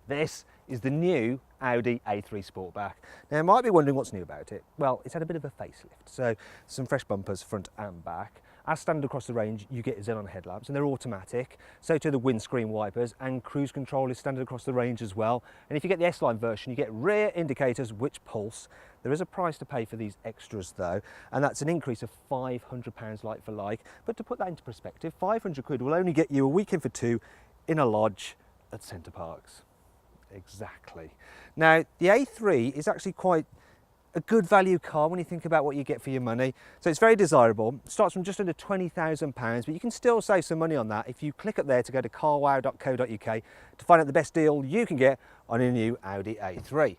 This is the new Audi A3 Sportback. Now you might be wondering what's new about it. Well, it's had a bit of a facelift, so some fresh bumpers front and back. As standard across the range, you get xenon headlamps and they're automatic. So too the windscreen wipers, and cruise control is standard across the range as well. And if you get the S-Line version, you get rear indicators which pulse. There is a price to pay for these extras though, and that's an increase of £500 like for like. But to put that into perspective, 500 quid will only get you a weekend for two in a lodge at Centre Parks. Exactly. Now the A3 is actually quite a good value car when you think about what you get for your money. So it's very desirable. It starts from just under £20,000, but you can still save some money on that if you click up there to go to carwow.co.uk to find out the best deal you can get on a new Audi A3.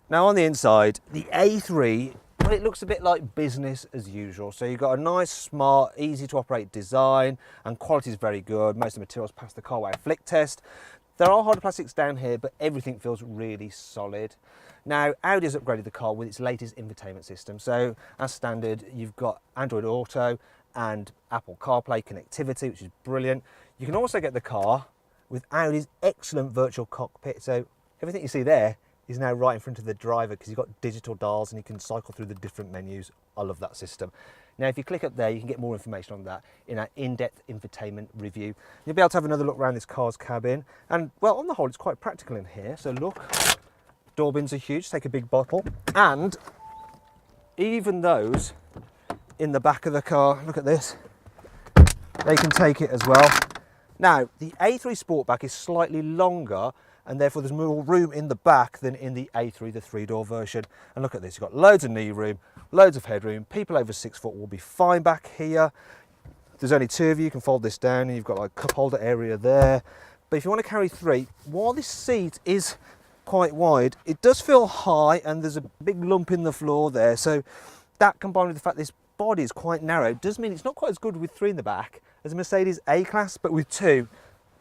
Now on the inside, the A3, well, it looks a bit like business as usual. So you've got a nice, smart, easy to operate design, and quality is very good. Most of the materials pass the carwow flick test. There are hard plastics down here, but everything feels really solid. Now, Audi has upgraded the car with its latest infotainment system. So, as standard, you've got Android Auto and Apple CarPlay connectivity, which is brilliant. You can also get the car with Audi's excellent virtual cockpit. So, everything you see there is now right in front of the driver because you've got digital dials and you can cycle through the different menus. I love that system. Now, if you click up there, you can get more information on that in our in-depth infotainment review. You'll be able to have another look around this car's cabin. And, well, on the whole, it's quite practical in here. So, look, door bins are huge. Take a big bottle. And even those in the back of the car, look at this, they can take it as well. Now, the A3 Sportback is slightly longer, and therefore there's more room in the back than in the A3, the three-door version. And look at this, you've got loads of knee room, loads of headroom. People over 6 foot will be fine back here. There's only two of you, you can fold this down, and you've got like a cup holder area there. But if you want to carry three, while this seat is quite wide, it does feel high, and there's a big lump in the floor there. So that, combined with the fact this body is quite narrow, does mean it's not quite as good with three in the back as a Mercedes A-Class, but with two,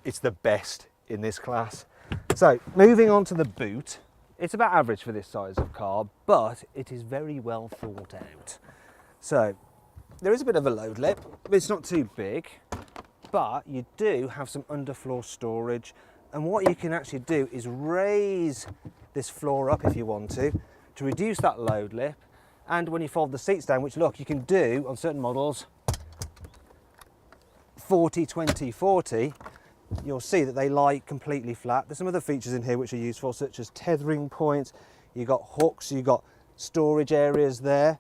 it's the best in this class. So, moving on to the boot, it's about average for this size of car, but it is very well thought out. So, there is a bit of a load lip, but it's not too big, but you do have some underfloor storage, and what you can actually do is raise this floor up if you want to reduce that load lip, and when you fold the seats down, which look, you can do on certain models, 40, 20, 40, you'll see that they lie completely flat. There's some other features in here which are useful, such as tethering points, you've got hooks, you've got storage areas there.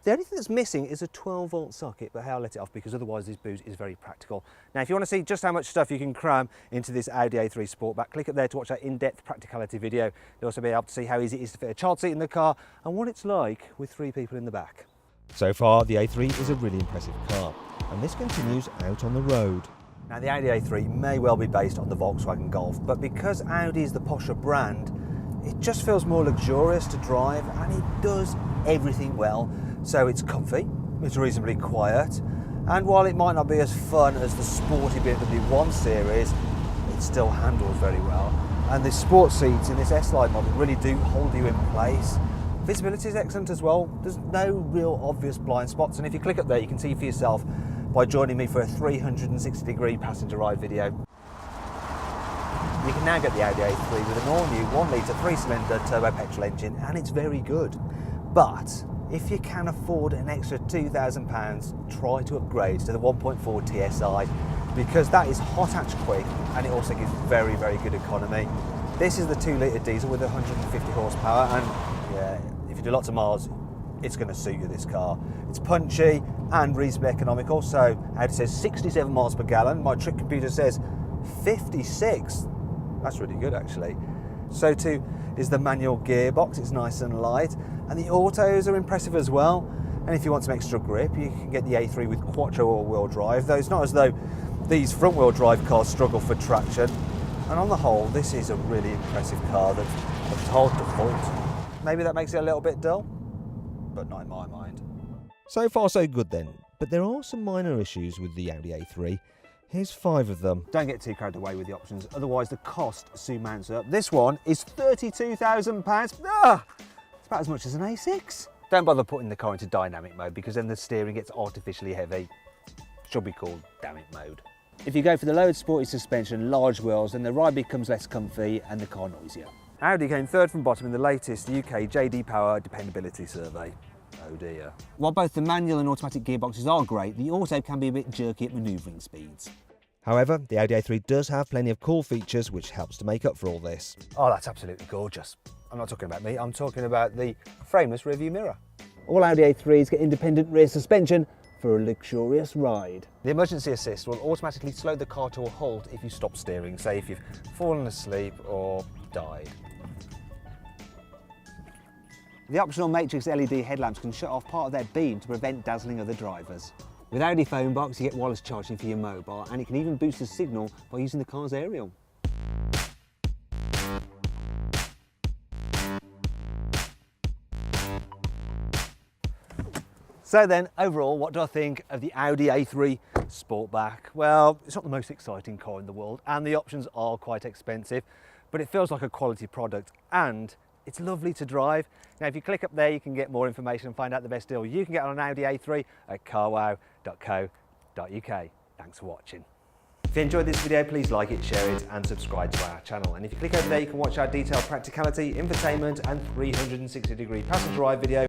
The only thing that's missing is a 12-volt socket, but hey, I'll let it off because otherwise this boot is very practical. Now, if you want to see just how much stuff you can cram into this Audi A3 Sportback, click up there to watch that in-depth practicality video. You'll also be able to see how easy it is to fit a child seat in the car and what it's like with 3 people in the back. So far, the A3 is a really impressive car, and this continues out on the road. Now, the Audi A3 may well be based on the Volkswagen Golf, but because Audi is the posher brand, it just feels more luxurious to drive, and it does everything well. So it's comfy, it's reasonably quiet, and while it might not be as fun as the sporty BMW 1 Series, it still handles very well. And the sport seats in this S-Line model really do hold you in place. Visibility is excellent as well. There's no real obvious blind spots, and if you click up there, you can see for yourself by joining me for a 360-degree passenger ride video. You can now get the Audi A3 with an all-new 1-litre 3-cylinder turbo petrol engine, and it's very good. But if you can afford an extra £2,000, try to upgrade to the 1.4 TSI, because that is hot hatch quick, and it also gives very, very good economy. This is the 2-litre diesel with 150 horsepower, and yeah, if you do lots of miles, it's going to suit you, this car. It's punchy and reasonably economical, so Audi says 67 miles per gallon. My trick computer says 56. That's really good, actually. So too is the manual gearbox. It's nice and light, and the autos are impressive as well. And if you want some extra grip, you can get the A3 with quattro all-wheel drive, though it's not as though these front-wheel drive cars struggle for traction. And on the whole, this is a really impressive car that's hard to fault. Maybe that makes it a little bit dull, but not in my mind. So far so good then, but there are some minor issues with the Audi A3. Here's 5 of them. Don't get too carried away with the options, otherwise the cost soon mounts up. This one is £32,000. Ah, it's about as much as an A6. Don't bother putting the car into dynamic mode because then the steering gets artificially heavy. Should be called damn it mode. If you go for the lowered sporty suspension and large wheels, then the ride becomes less comfy and the car noisier. Audi came third from bottom in the latest UK JD Power Dependability Survey. Oh dear. While both the manual and automatic gearboxes are great, the auto can be a bit jerky at manoeuvring speeds. However, the Audi A3 does have plenty of cool features which helps to make up for all this. Oh, that's absolutely gorgeous. I'm not talking about me, I'm talking about the frameless rearview mirror. All Audi A3s get independent rear suspension for a luxurious ride. The emergency assist will automatically slow the car to a halt if you stop steering, say if you've fallen asleep or died. The optional matrix LED headlamps can shut off part of their beam to prevent dazzling other drivers. With Audi Phone Box, you get wireless charging for your mobile, and it can even boost the signal by using the car's aerial. So then, overall, what do I think of the Audi A3 Sportback? Well, it's not the most exciting car in the world, and the options are quite expensive, but it feels like a quality product, and it's lovely to drive. Now, if you click up there, you can get more information and find out the best deal you can get on an Audi A3 at carwow.co.uk. Thanks for watching. If you enjoyed this video, please like it, share it, and subscribe to our channel. And if you click over there, you can watch our detailed practicality, infotainment, and 360-degree passenger ride video